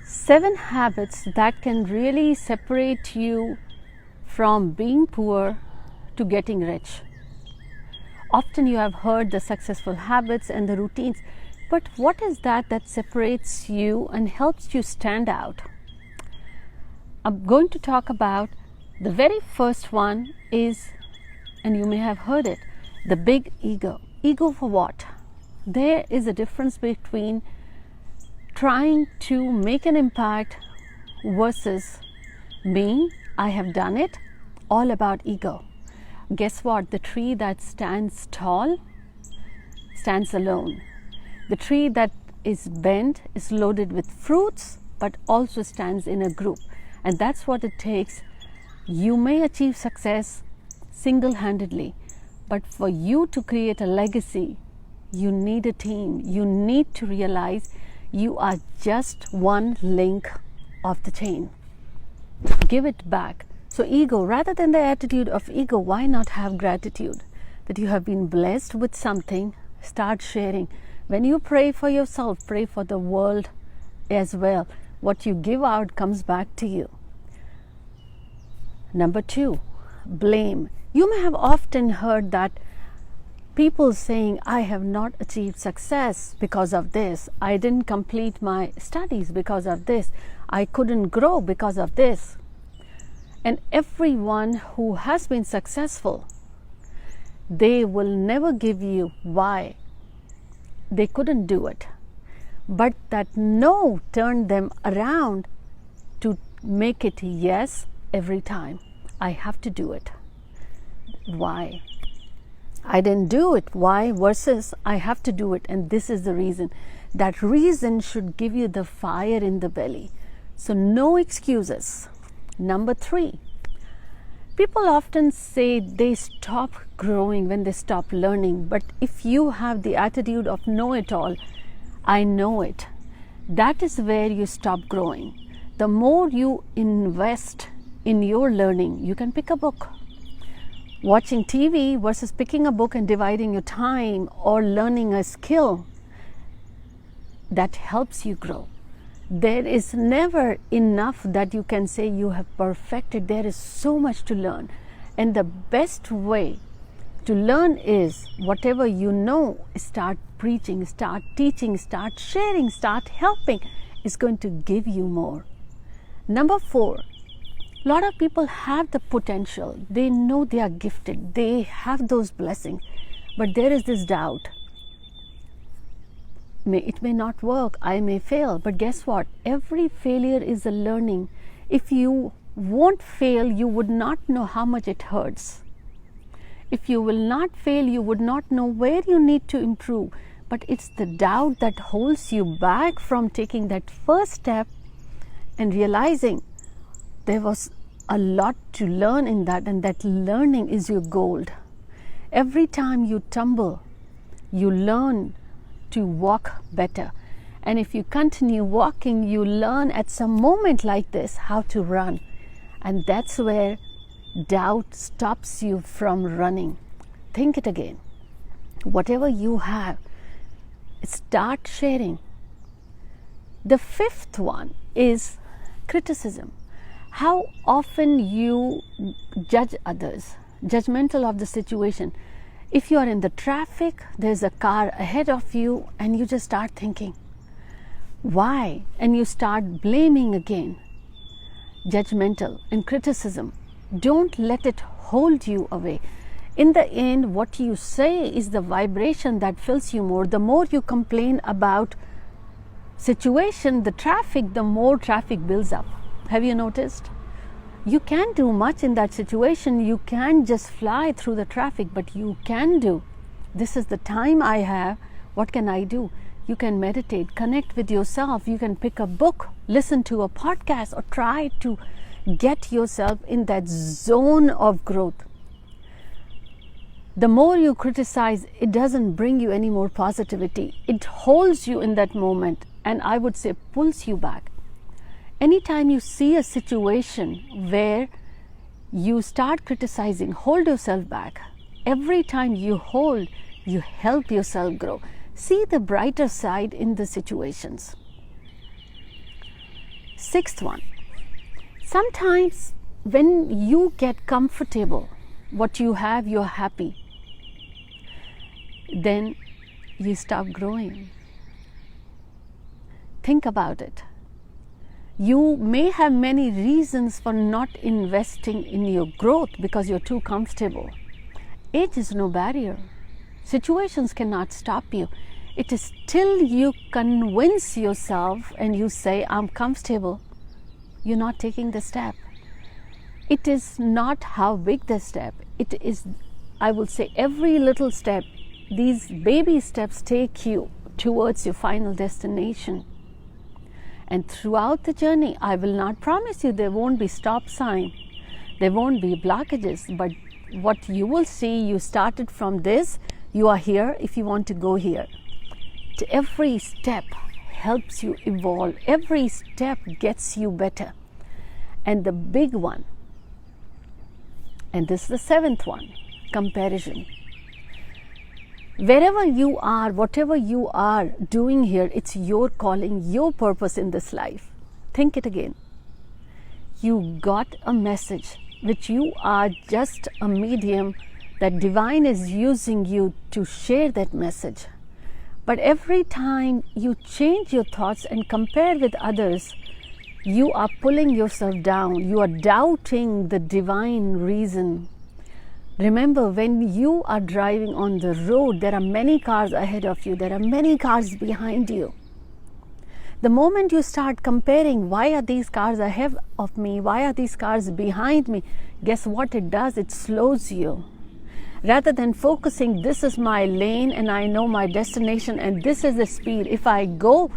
7 habits that can really separate you from being poor to getting rich. Often you have heard the successful habits and the routines, but what is that separates you and helps you stand out? I'm going to talk about the very first one is, and you may have heard it, the big ego. Ego for what? There is a difference between trying to make an impact versus me, I have done it, all about ego. Guess what? The tree that stands tall stands alone. The tree that is bent is loaded with fruits, but also stands in a group. And that's what it takes. You may achieve success single-handedly, but for you to create a legacy, you need a team. You need to realize you are just one link of the chain. Give it back. So ego, rather than the attitude of ego, why not have gratitude that you have been blessed with something? Start sharing. When you pray for yourself, pray for the world as well. What you give out comes back to you. Number 2, blame. You may have often heard that people saying, I have not achieved success because of this. I didn't complete my studies because of this. I couldn't grow because of this. And everyone who has been successful, they will never give you why they couldn't do it. But that no turned them around to make it yes every time. I have to do it. Why? I didn't do it. Why? Versus I have to do it, and this is the reason. That reason should give you the fire in the belly. So no excuses. Number 3, people often say they stop growing when they stop learning. But if you have the attitude of know-it-all, I know it, that is where you stop growing. The more you invest in your learning, you can pick a book. Watching TV versus picking a book and dividing your time or learning a skill, that helps you grow. There is never enough that you can say you have perfected. There is so much to learn. And the best way to learn is whatever you know, start preaching, start teaching, start sharing, start helping, is going to give you more. Number 4, a lot of people have the potential. They know they are gifted. They have those blessings. But there is this doubt. It may not work. I may fail. But guess what? Every failure is a learning. If you won't fail, you would not know how much it hurts. If you will not fail, you would not know where you need to improve. But it's the doubt that holds you back from taking that first step and realizing there was a lot to learn in that, and that learning is your gold. Every time you tumble, you learn to walk better. And if you continue walking, you learn at some moment like this how to run. And that's where doubt stops you from running. Think it again. Whatever you have, start sharing. The 5th one is criticism. How often you judge others, judgmental of the situation. If you are in the traffic, there's a car ahead of you, and you just start thinking, why? And you start blaming again. Judgmental and criticism. Don't let it hold you away. In the end, what you say is the vibration that fills you more. The more you complain about situation, the traffic, the more traffic builds up. Have you noticed? You can't do much in that situation. You can't just fly through the traffic, but you can do. This is the time I have. What can I do? You can meditate, connect with yourself. You can pick a book, listen to a podcast, or try to get yourself in that zone of growth. The more you criticize, it doesn't bring you any more positivity. It holds you in that moment, and I would say pulls you back. Anytime you see a situation where you start criticizing, hold yourself back. Every time you hold, you help yourself grow. See the brighter side in the situations. Sixth one, sometimes when you get comfortable, what you have, you're happy, then you stop growing. Think about it. You may have many reasons for not investing in your growth because you're too comfortable. Age is no barrier. Situations cannot stop you. It is till you convince yourself and you say, I'm comfortable, you're not taking the step. It is not how big the step. It is, I will say, every little step. These baby steps take you towards your final destination. And throughout the journey, I will not promise you there won't be stop sign, there won't be blockages, but what you will see, you started from this, you are here if you want to go here. Every step helps you evolve, every step gets you better. And the big one, and this is the seventh one, comparison. Wherever you are, whatever you are doing here, it's your calling, your purpose in this life. Think it again. You got a message which you are just a medium that divine is using you to share that message. But every time you change your thoughts and compare with others, you are pulling yourself down. You are doubting the divine reason. Remember, when you are driving on the road, there are many cars ahead of you, there are many cars behind you. The moment you start comparing, why are these cars ahead of me, why are these cars behind me, guess what it does? It slows you. Rather than focusing, this is my lane and I know my destination and this is the speed. If I go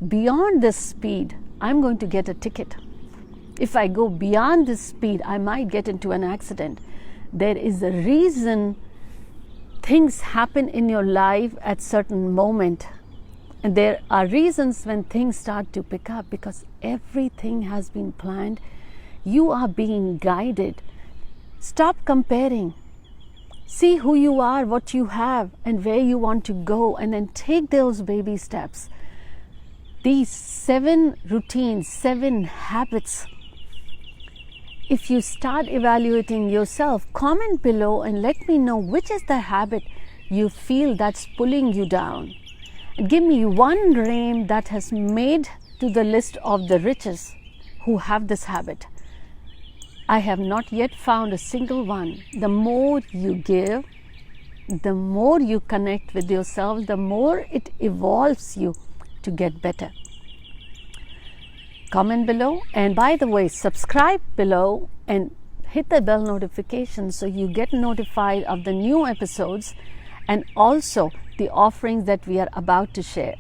beyond this speed, I'm going to get a ticket. If I go beyond this speed, I might get into an accident. There is a reason things happen in your life at certain moment. And there are reasons when things start to pick up because everything has been planned. You are being guided. Stop comparing. See who you are, what you have, and where you want to go, and then take those baby steps. These 7 routines, 7 habits. If you start evaluating yourself, comment below and let me know which is the habit you feel that's pulling you down. And give me one name that has made to the list of the richest who have this habit. I have not yet found a single one. The more you give, the more you connect with yourself, the more it evolves you to get better. Comment below, and by the way, subscribe below and hit the bell notification so you get notified of the new episodes and also the offerings that we are about to share.